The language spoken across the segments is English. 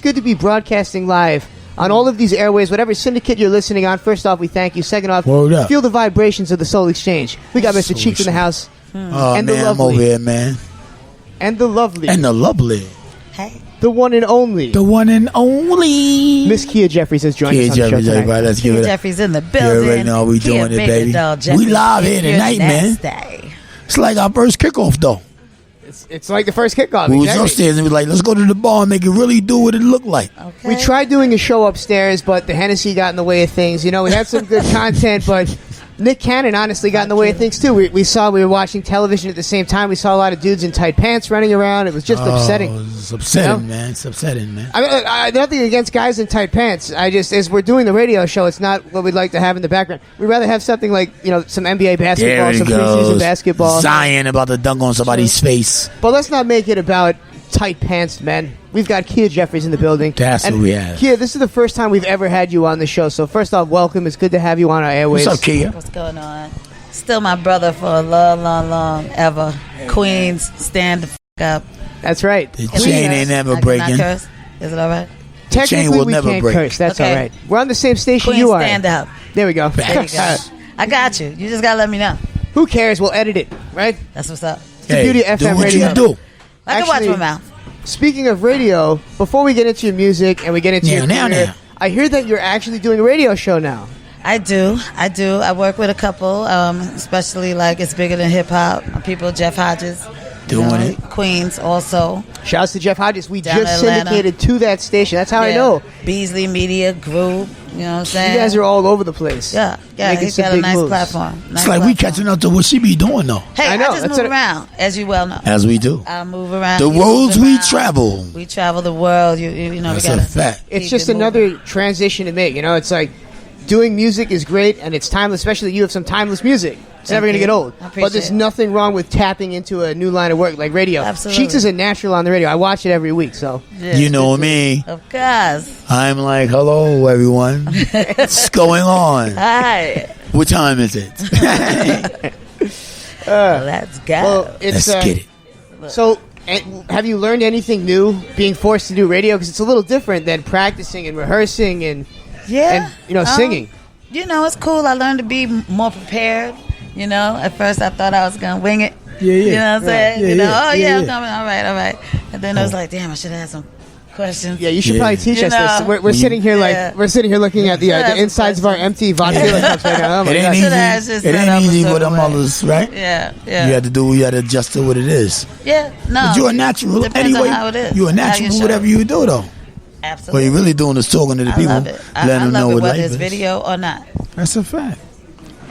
good to be broadcasting live on all of these airways, whatever syndicate you're listening on. First off, we thank you. Second off, feel the vibrations of the Soul Exchange. We got Mr. Cheeks in the house. Oh, and man, the lovely. I'm over here, man. And the lovely. And the lovely. Hey. The one and only. The one and only. Miss Kia Jeffries has joined us on the show Jeffries, tonight. everybody. Let's give Kia it up. Jeffries in the You building. already know we doing it, baby. We live here tonight, man. It's like our first kickoff, though. It's like the first kickoff. We was exactly. upstairs and we was like, let's go to the bar and make it really do what it looked like. Okay. We tried doing a show upstairs, but the Hennessy got in the way of things. You know, we had some good content, but Nick Cannon honestly got in the way of things, too. We were watching television at the same time. We saw a lot of dudes in tight pants running around. It was just upsetting. It's upsetting, You know? man. It's upsetting, man. I mean, nothing against guys in tight pants. As we're doing the radio show, it's not what we'd like to have in the background. We'd rather have something like, some NBA basketball, There he some preseason goes. basketball. Zion about to dunk on somebody's face. But let's not make it about tight pants men. We've got Kia Jeffries in the building. That's what we have. Kia, this is the first time we've ever had you on the show. So first off, welcome. It's good to have you on our airways. What's up, Kia? What's going on? Still my brother for a long ever. Queens, stand the up. That's right. The Can we chain curse? ain't never I cannot breaking. curse? Is it all right? chain Technically, will we never can't break. curse. That's Okay. all right. We're on the same station Queens, you are. stand up. There we go. There you go. I got you. You just gotta let me know. Who cares? We'll edit it, right? That's what's up. It's the beauty of do FM what radio. you do. I can watch Actually- my mouth. Speaking of radio, before we get into your music and we get into your career, I hear that you're actually doing a radio show now. I do. I work with a couple, especially like It's Bigger Than Hip Hop. People, Jeff Hodges. Doing it. Queens also. Shouts to Jeff Hodges. We Down just in Atlanta. syndicated to that station. That's how I Yeah. know. Beasley Media Group. You know what I'm saying? You guys are all over the place. Yeah. Making He's some got a big nice moves. platform. It's like we catching up to what she be doing, though. Hey, I know, I just that's move what- around, as you well know. As we do. I move around. The You roads move we around. travel. We travel the world. You know, That's we a gotta fact. It's keep just it moving. another transition to make. It's like doing music is great and it's timeless, especially you have some timeless music. It's never going to you. get old. I appreciate But there's it. nothing wrong with tapping into a new line of work like radio. Absolutely. Cheeks is a natural on the radio. I watch it every week, so. Yeah. You know me. Of course. I'm like, hello, everyone. What's going on? Hi. What time is it? Let's go. Well, it's, Let's get it. So, have you learned anything new being forced to do radio? Because it's a little different than practicing and rehearsing and yeah. singing. It's cool. I learned to be more prepared. At first I thought I was going to wing it. Yeah. You know what I'm saying? Yeah, I'm coming. All right. And then I was like, damn, I should have had some questions. Yeah, you should probably teach You us know. this. We're sitting here Yeah. we're sitting here looking at the That's insides of our empty vodka cups right now. Oh my It God. ain't Should have just easy. It set ain't up a easy with certain them way. others, right? Yeah. You had to adjust to what it is. Yeah, no. But you're a natural Depends anyway. on how it is. You're a How natural you for show whatever it. you do, though. What Absolutely. you're really doing is talking to the I people, love it. I letting them know love it, what whether life it's is. video or not. That's a fact.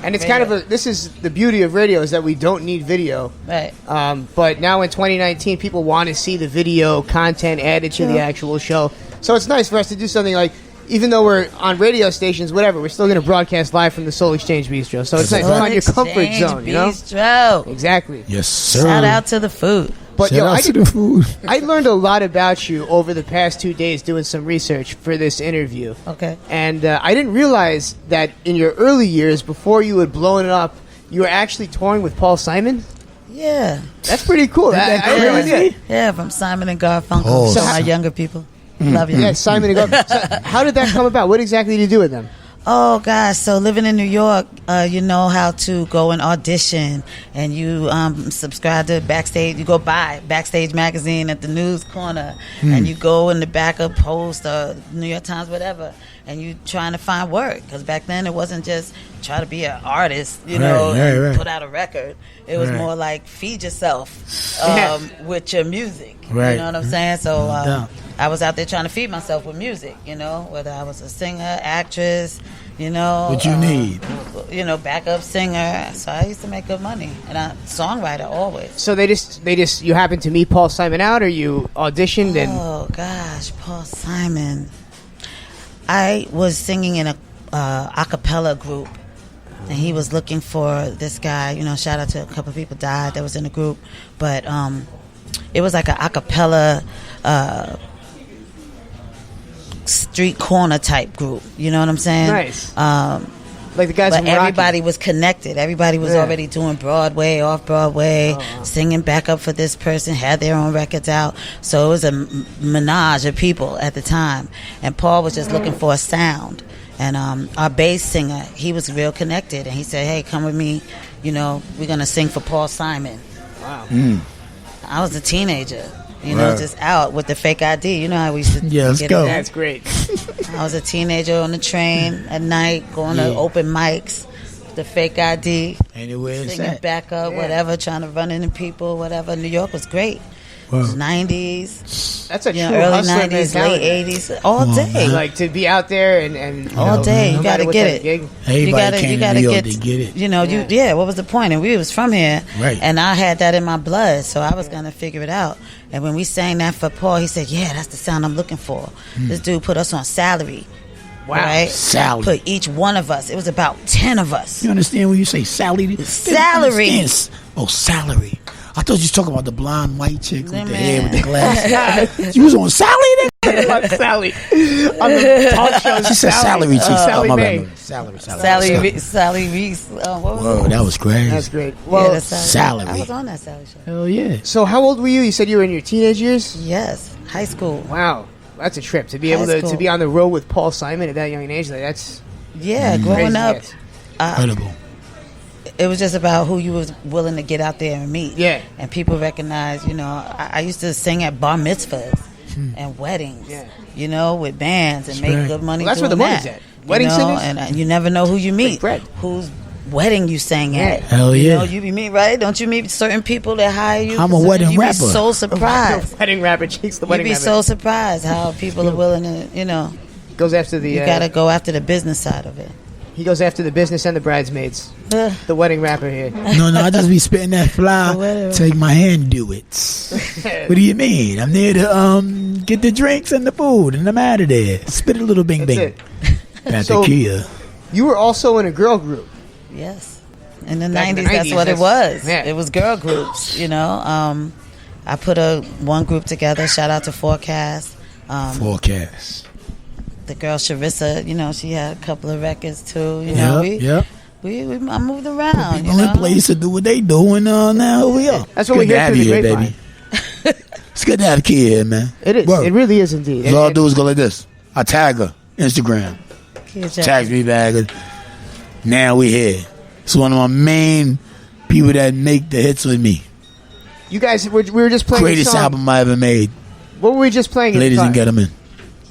And it's kind of this is the beauty of radio is that we don't need video. Right. But now in 2019, people want to see the video content added to the actual show. So it's nice for us to do something like, even though we're on radio stations, whatever, we're still going to broadcast live from the Soul Exchange Bistro. So it's nice to find your comfort zone, Bistro. Exactly. Yes, sir. Shout out to the food. But Shout out to the food. I learned a lot about you over the past 2 days doing some research for this interview. Okay. And I didn't realize that in your early years, before you had blown it up, you were actually touring with Paul Simon. Yeah. That's pretty cool. I really did. Yeah, from Simon and Garfunkel. Oh, So so- our younger people. Love you. Yeah, Simon and Garfunkel. So how did that come about? What exactly did you do with them? Oh gosh, so living in New York, you know how to go and audition, and you subscribe to Backstage. You go buy Backstage magazine at the news corner, and you go in the back of Post or New York Times, whatever, and you trying to find work, because back then it wasn't just try to be an artist, and put out a record. It was more like feed yourself with your music. Right. You know what I'm saying? So doubt. I was out there trying to feed myself with music, whether I was a singer, actress, What you need. Backup singer. So I used to make good money, and a songwriter always. So they just you happened to meet Paul Simon out, or you auditioned and Oh gosh, Paul Simon. I was singing in a cappella group, and he was looking for this guy. Shout out to a couple of people died that was in the group, but it was like a cappella street corner type group. You know what I'm saying? Nice. Like the guys but from Rocky. everybody was connected. Everybody was already doing Broadway, off Broadway, singing backup for this person, had their own records out. So it was a menage of people at the time. And Paul was just looking for a sound. And our bass singer, he was real connected. And he said, hey, come with me. You know, we're going to sing for Paul Simon. Wow. I was a teenager. You know, just out with the fake ID. You know how we used to let's get go. it. That's great. I was a teenager on the train at night, going to open mics, the fake ID, Anywhere it's singing at. back up, whatever, trying to run into people, whatever. New York was great. Wow. It was 90s, That's a true early hustler 90s, mentality. late 80s, all Come on, day. man. Like to be out there and All day. no You matter got to what get type it. of gig. Everybody came to New York to get it. You know, what was the point? And we was from here, Right. and I had that in my blood, so I was going to figure it out. And when we sang that for Paul, he said, yeah, that's the sound I'm looking for. This dude put us on salary. Wow. Right? Salary. Put each one of us. It was about 10 of us. You understand when you say salary? Salary. Oh, salary. I thought you was talking about the blonde white chick with Yeah, the hair with the man. glasses. You was on salary then? Sally on the talk show. She said salary. Sally my Mae. bad. Salary. Sally Reese. What was Whoa, that was crazy. That's great. it? Well, Yeah, that's salary. I was on that Sally show. Hell yeah. so how old were you? You said you were in your teenage years. Yes, high school. Wow, that's a trip to be able High to school. be on the road with Paul Simon at that young age. Like that's Yeah, crazy. growing up, Yes. Incredible. it was just about who you was willing to get out there and meet. Yeah. And people recognize, you know, I used to sing at bar mitzvahs and weddings, Yeah. you know, with bands and That's make right. good money. Well, that's where doing the money's that, at. Wedding you know? singers? And you never know who you meet, bread. whose wedding you sang at. Yeah. Hell You yeah. know, you meet, right? Don't you meet certain people that hire you? I'm a wedding you rapper. Be so surprised. Wedding rapper cheeks the You'd wedding be rapper. so surprised how people are willing to, you know, Goes after the you got to go after the business side of it. he goes after the business and the bridesmaids. The wedding rapper here. No, I just be spitting that fly. Whatever. Take my hand, do it. What do you mean? I'm there to get the drinks and the food, and I'm out of there. Spit a little bing That's bing. it. Pat So- the Kia. You were also in a girl group. Yes. In the Back in the 90s, that's 90s, what it was. yeah. It was girl groups, you know. I put one group together. Shout out to Forecast. Forecast. The girl Sharissa, you know, she had a couple of records too. You know, Yep. I moved around. People You in know, place to do what they do, and now we are. That's what we Good to hear have through you the here, grapevine. baby. It's good to have a kid here, man. It is. Word. It really is indeed. All I do is go like this. I tag her. Instagram. Kid Jack- Tags me back. Now we here. It's one of my main people that make the hits with me. You guys, we were just playing. Greatest a song. album I ever made. What were we just playing? in the Ladies car? and Gentlemen.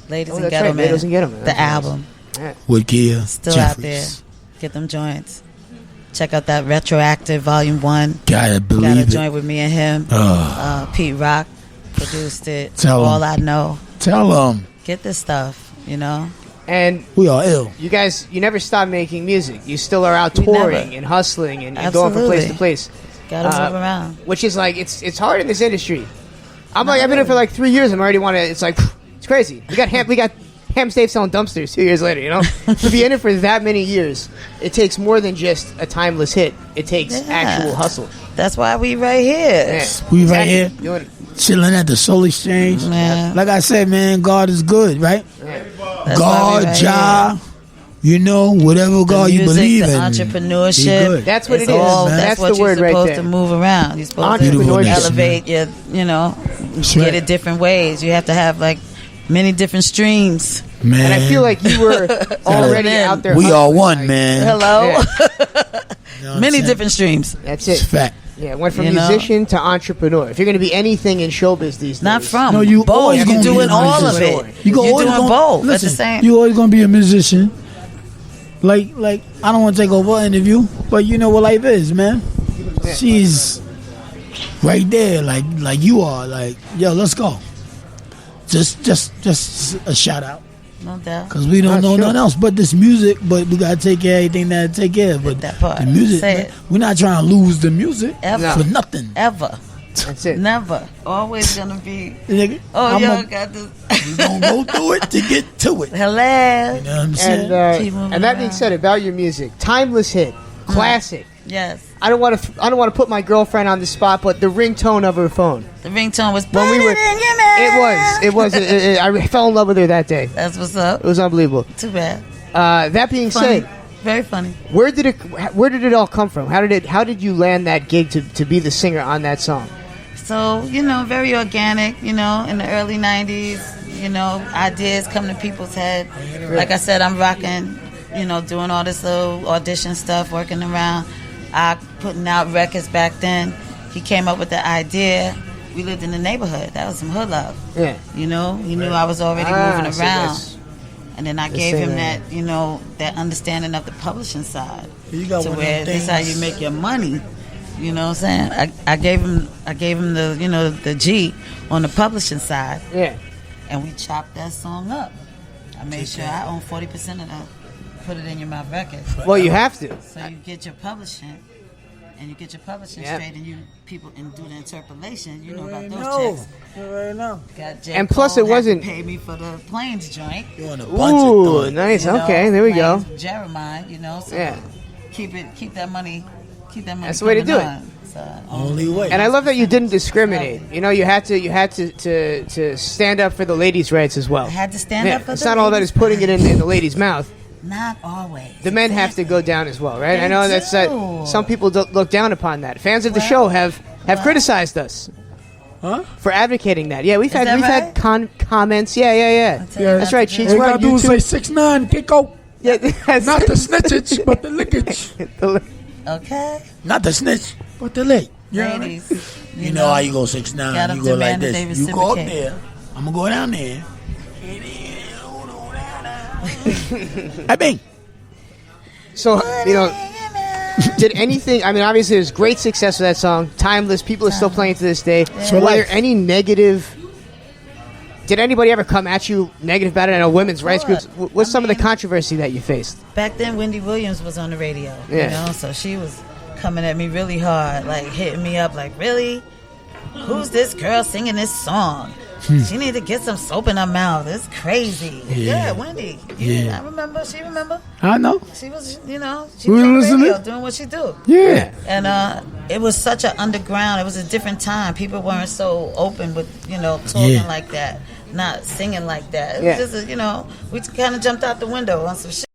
Ladies Oh, and that's right, Gentlemen. Ladies and Gentlemen. The That's nice. album. Yeah. With Kia. Still Jeffries. out there. Get them joints. Check out that Retroactive Volume 1. Gotta Got a believe it. joint with me and him. Oh. Pete Rock produced it. Tell All 'em. I Know. Tell them Get this stuff, you know. And we are ill. you guys, you never stop making music. You still are out We touring never. and hustling and going from place Absolutely. to place. Gotta move around. Which is like it's hard in this industry. I've been in it for like 3 years. I'm already want to. It's like it's crazy. We got Ham Stave selling dumpsters 2 years later. You know, to be in it for that many years, it takes more than just a timeless hit. It takes Yeah. actual hustle. That's why we right here. Yeah. We right here. Doing it. Chilling at the Soul Exchange. Man. Like I said, man, God is good, right? That's why God, we right Jah, here. you know, whatever God The you music, believe the in. entrepreneurship. Be good. That's what It's it is. all- man. That's That's what the word you're right supposed there. to move around. You're supposed to Entrepreneurship. elevate your, you know, That's get right. it different ways. You have to have like many different streams. Man. And I feel like you were already Man. out there. we are hustling, one, like, man. Hello? Yeah. You know what Many I'm different streams. That's saying? It's it. fact. Yeah, went from You know? musician to entrepreneur. If you're going to be anything in showbiz these days, Not from. No, you both. always You're gonna be doing a all of musician. it. You You're always doing both listen, at the same. You always gonna be a musician. Like I don't want to take over an interview, but you know what life is, man. She's right there, like you are. Like, yo, let's go. Just a shout out, No doubt. cause we don't That's know true. nothing else but this music. But we gotta take care of everything that take care of. But That part. the music, Say man, it. we're not trying to lose the music Ever. for nothing. Ever. That's it. Never. Always gonna be. Nigga, Oh, I'm y'all got this. we gonna go through it to get to it. Hello. You know what I'm saying? Keep moving And that being around. said, about your music, timeless hit, classic. Yes. I don't want to put my girlfriend on the spot, but the ringtone of her phone. The ringtone was. When we were, it was. I fell in love with her that day. That's what's up. It was unbelievable. Too bad. That being Funny. said, Very funny. Where did it all come from? How did you land that gig to be the singer on that song? So, very organic, in the early 90s, ideas come to people's head. Like I said, I'm rocking, doing all this little audition stuff, working around, putting out records back then. He came up with the idea. We lived in the neighborhood. That was some hood love. Yeah. He knew I was already moving so around. And then I gave him that. that understanding of the publishing side. You got to one of where them this is how things. you make your money. You know what I'm saying? I gave him the the G on the publishing side. Yeah. And we chopped that song up. I made sure I own 40% of that. Put it in your mouth record. Well, you have to. So you get your publishing, and you get your publishing Yep. straight, and and do the interpolation. You know about those No. checks. Right now. Got J. And plus Cole it had to wasn't- pay me for the planes joint. Doing a bunch Ooh, of things. nice. Okay, there we go. Planes, Jeremiah, So Yeah. keep that money. That's the way to do it. So, Only way. And I love that you didn't discriminate. You had to stand up for the ladies' rights as well. I had to stand Yeah, up for it's the not all that ladies' is putting it in the lady's mouth. Not always. The men have to go down as well, right? They I know that's that. do. Some people look down upon that. Fans of the show have criticized us Huh? for advocating that. Yeah, we've that had comments. Yeah. Yeah. That's right. Cheeks, All you we're gotta on do is YouTube. say 6'9", kick out. Yeah, that's Not the snitchage, but the lickage. Okay. Not the snitch, but the lick. You know what I mean? Ladies. You know how you go 6'9", Gotta you go like demand that this. they You go up reciprocate. there. I'm gonna go down there. I mean, so did anything? I mean, obviously, there's great success with that song. Timeless. People are still playing it to this day. For Were there life. any negative? Did anybody ever come at you negative about it? I know women's rights groups. What's some of the controversy that you faced? Back then, Wendy Williams was on the radio. Yeah. So she was coming at me really hard, like hitting me up, like, really? Who's this girl singing this song? She need to get some soap in her mouth. It's crazy. Yeah, Wendy. Yeah. I remember. She remember. I know. She was, she Who was on the listening? radio doing what she do. Yeah. And it was such an underground. It was a different time. People weren't so open with, talking Yeah. like that, not singing like that. It Yeah. was just, we kind of jumped out the window on some shit.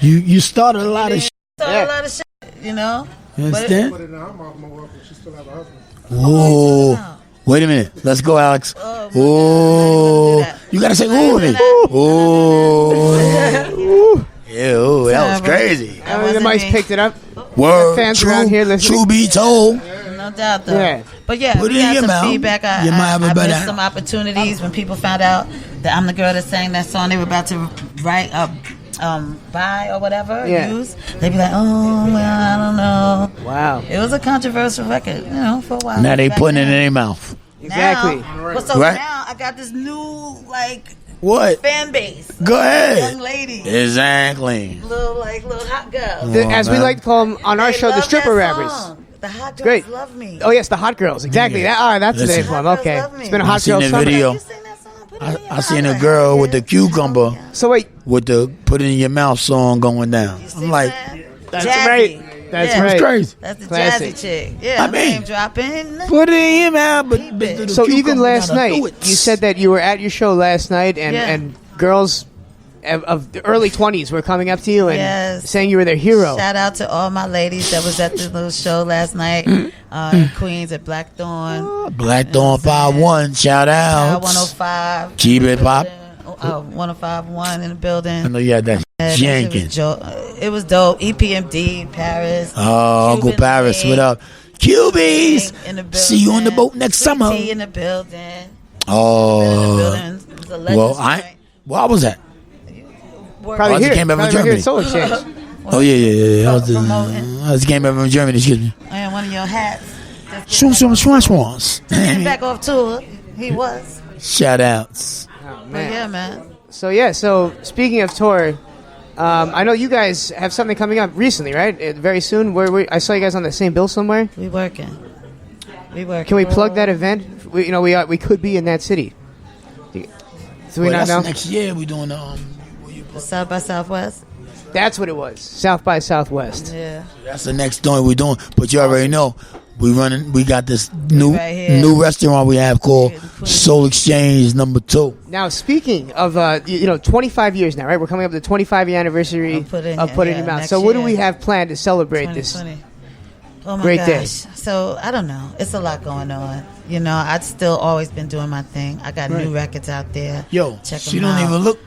You started a lot of shit. Started Yeah. a lot of shit, You But understand? But in her mouth more up, she still have a husband. Whoa. now. Wait a minute. Let's go, Alex. Oh, Oh. my God. You gotta say ooh with me. Ooh. Ew, that was crazy. I mean, the wasn't mics me. picked it up. Word. Fans around here True, listening. true be told. No doubt, though. Yeah. But yeah, Put we it in got your some mouth. feedback. You might have a I better- missed some opportunities when people found out that I'm the girl that sang that song. They were about to write buy or whatever, Yeah. use. They'd be like, oh, well, I don't know. Wow. It was a controversial record, for a while. Now they Back putting it in then. their mouth. Exactly. Now, but so Right. now I got this new, What? fan base. Go Young ahead. ladies. Exactly. Little hot girls. As we man. like to call them on our They show, the love stripper that rappers. song. The hot girls Great. love me. Oh yes, the hot girls. Exactly. Yeah. That's the Listen. name for them. Hot girls Okay. love me. It's been a I hot seen girl the summer. video. You sing that song? Put it in your I seen a mouth. girl with the cucumber So wait, with the put it in your mouth song going down. You see I'm like, that? that's Jazzy. right. That's Yeah. right. it's crazy. That's the Classic. jazzy chick. Yeah, I mean- name dropping. Put it in your mouth, but Keep it. the So even cucumber last gotta night, do it. you said that you were at your show last night, and Yeah. and girls of the early 20s were coming up to you and Yes. saying you were their hero. Shout out to all my ladies that was at the little show last night Mm-hmm. in Queens at Blackthorn. Blackthorn 5-1, shout out. 105. Keep it pop. 105.1 in the I building. know you had that And Jenkins. It was dope. EPMD, Paris. Oh, Uncle Cuban Paris, Link, what up? Cubies. in the building. See you on the boat next summer. PT in the building. In the Oh, building. It was a legends well, joint. where was that? Probably I just here. came back from Probably here at Germany. Soul Exchange. Oh yeah. I Promoting. just came back from Germany. Excuse me. And one of your hats. Swans. Getting back off tour. He was. Shout outs. Oh, But man. yeah, man. So speaking of tour, I know you guys have something coming up recently, right? Very soon. I saw you guys on the same bill somewhere. We working. Can we plug that event? We could be in that city. Do we Well, not that's know? next year we doing The South by Southwest? That's what it was. South by Southwest. Yeah. that's the next joint we doing. But you already know We got this new Right here. new restaurant we have called Soul Exchange #2. Now, speaking of 25 years now, right? We're coming up to the 25-year anniversary Of Put It in of Put It in Your yeah, Mouth. next So, what do year. we have planned to celebrate this? 2020. Oh my Great gosh. day. So I don't know. It's a lot going on. You know, I've still always been doing my thing. I got new records out there. Yo, Check she 'em don't out. even look